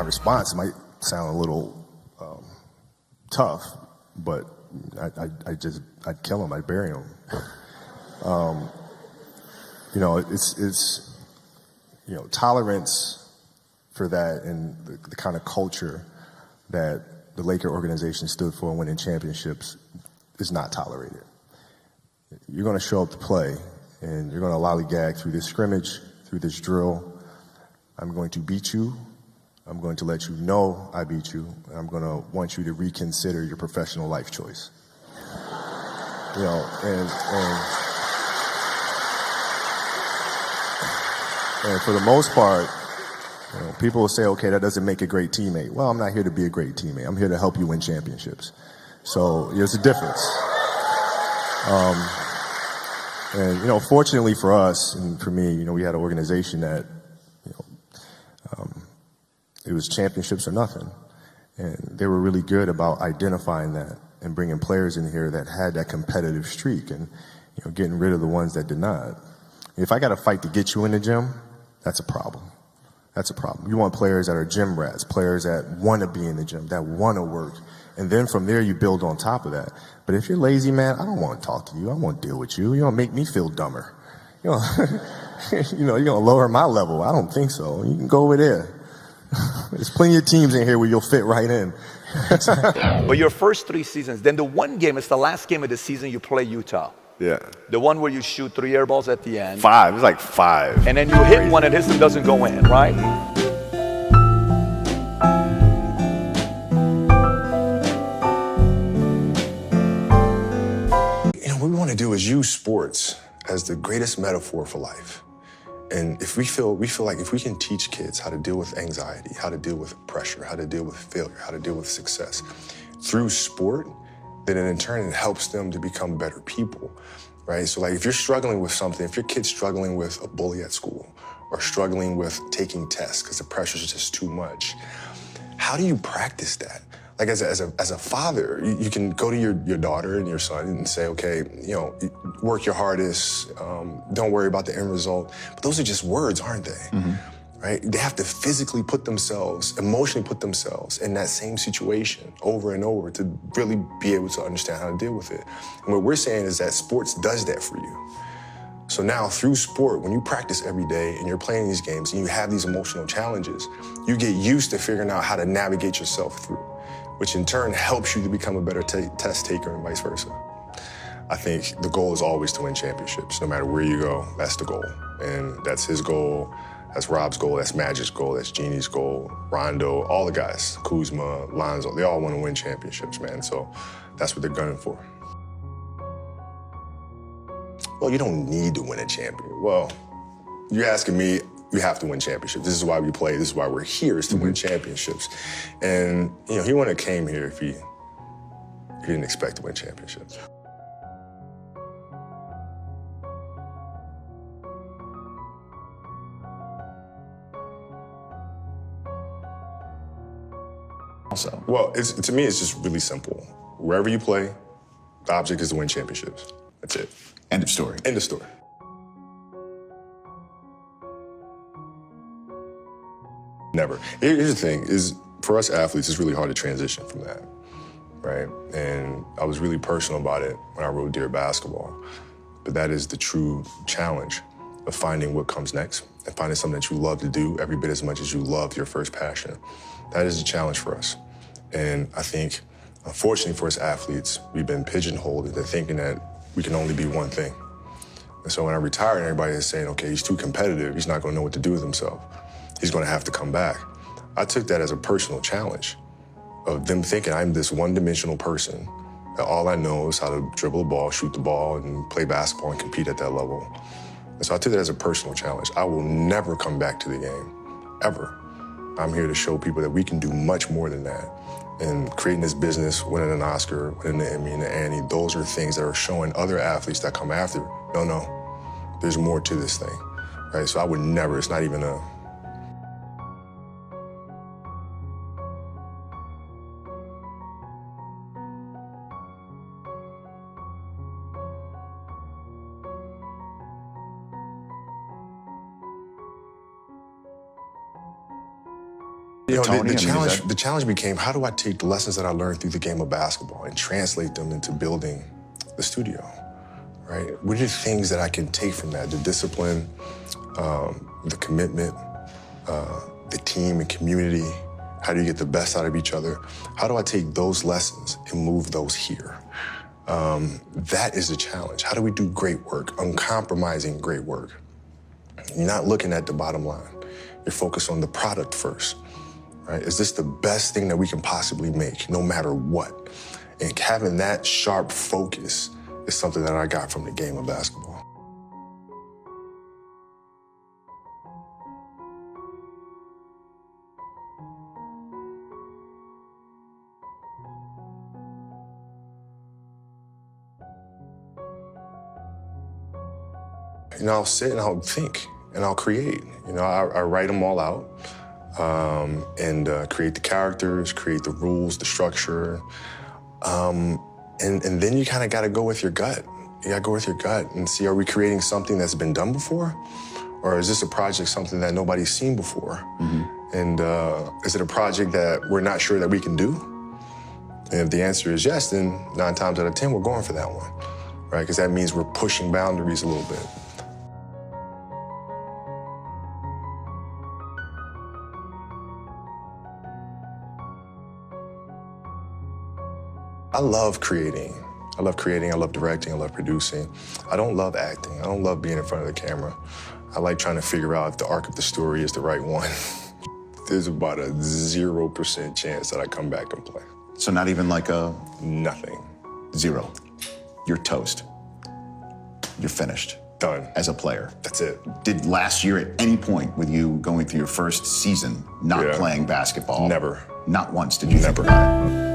response might sound a little tough, but I'd kill him, I'd bury him. You know, it's you know, tolerance for that and the kind of culture that the Laker organization stood for winning championships is not tolerated. You're going to show up to play, and you're going to lollygag through this scrimmage, through this drill. I'm going to beat you. I'm going to let you know I beat you. And I'm going to want you to reconsider your professional life choice. You know, and for the most part, you know, people will say, okay, that doesn't make a great teammate. Well, I'm not here to be a great teammate. I'm here to help you win championships. So there's a difference. And, you know, fortunately for us and for me, you know, we had an organization that, you know, it was championships or nothing. And they were really good about identifying that and bringing players in here that had that competitive streak and, you know, getting rid of the ones that did not. If I got to fight to get you in the gym, that's a problem. That's a problem. You want players that are gym rats, players that want to be in the gym, that want to work. And then from there, you build on top of that. But if you're lazy, man, I don't want to talk to you. I don't want to deal with you. You don't make me feel dumber. You know, you know, you're going to lower my level. I don't think so. You can go over there. There's plenty of teams in here where you'll fit right in. But your first 3 seasons, then the one game, it's the last game of the season you play Utah. Yeah. The one where you shoot 3 air balls at the end. 5, it's like 5. And then you hit one and his one doesn't go in, right? You know, what we want to do is use sports as the greatest metaphor for life. And if we feel like if we can teach kids how to deal with anxiety, how to deal with pressure, how to deal with failure, how to deal with success through sport, then in turn it helps them to become better people, right? So like if you're struggling with something, if your kid's struggling with a bully at school or struggling with taking tests because the pressure is just too much, how do you practice that? Like as a father, you can go to your daughter and your son and say, okay, you know, work your hardest, don't worry about the end result. But those are just words, aren't they? Mm-hmm. Right? They have to physically put themselves, emotionally put themselves in that same situation over and over to really be able to understand how to deal with it. And what we're saying is that sports does that for you. So now through sport, when you practice every day and you're playing these games and you have these emotional challenges, you get used to figuring out how to navigate yourself through, which in turn helps you to become a better test taker and vice versa. I think the goal is always to win championships. No matter where you go, that's the goal. And that's his goal, that's Rob's goal, that's Magic's goal, that's Jeannie's goal, Rondo, all the guys, Kuzma, Lonzo, they all want to win championships, man. So that's what they're gunning for. Well, you don't need to win a champion. Well, you're asking me, you have to win championships. This is why we play, this is why we're here, is to win championships. And, you know, he wouldn't have came here if he didn't expect to win championships. Also. Well, to me, it's just really simple. Wherever you play, the object is to win championships. That's it. End of story. End of story. Never. Here's the thing, is for us athletes, it's really hard to transition from that, right? And I was really personal about it when I wrote Dear Basketball. But that is the true challenge of finding what comes next and finding something that you love to do every bit as much as you love your first passion. That is a challenge for us. And I think, unfortunately for us athletes, we've been pigeonholed into thinking that we can only be one thing. And so when I retired, everybody is saying, okay, he's too competitive. He's not going to know what to do with himself. He's going to have to come back. I took that as a personal challenge of them thinking I'm this one-dimensional person, that all I know is how to dribble a ball, shoot the ball, and play basketball and compete at that level. And so I took that as a personal challenge. I will never come back to the game, ever. I'm here to show people that we can do much more than that. And creating this business, winning an Oscar, winning an Emmy and an Annie, those are things that are showing other athletes that come after, no, there's more to this thing, right? So I would never, it's not even a, The challenge became, how do I take the lessons that I learned through the game of basketball and translate them into building the studio, right? What are the things that I can take from that? The discipline, the commitment, the team and community. How do you get the best out of each other? How do I take those lessons and move those here? That is the challenge. How do we do great work, uncompromising great work? You're not looking at the bottom line. You're focused on the product first, right? Is this the best thing that we can possibly make, no matter what? And having that sharp focus is something that I got from the game of basketball. I'll sit and I'll think and I'll create. I write them all out and create the characters, create the rules, the structure. And then you kind of got to go with your gut. You got to go with your gut and see, are we creating something that's been done before? Or is this a project something that nobody's seen before? Mm-hmm. And is it a project that we're not sure that we can do? And if the answer is yes, then 9 times out of 10, we're going for that one, right? Because that means we're pushing boundaries a little bit. I love creating. I love directing, I love producing. I don't love acting. I don't love being in front of the camera. I like trying to figure out if the arc of the story is the right one. There's about a 0% chance that I come back and play. So not even like a... Nothing. 0. You're toast. You're finished. Done. As a player. That's it. Did last year at any point with you going through your first season not playing basketball? Never. Not once did you Never. think about it?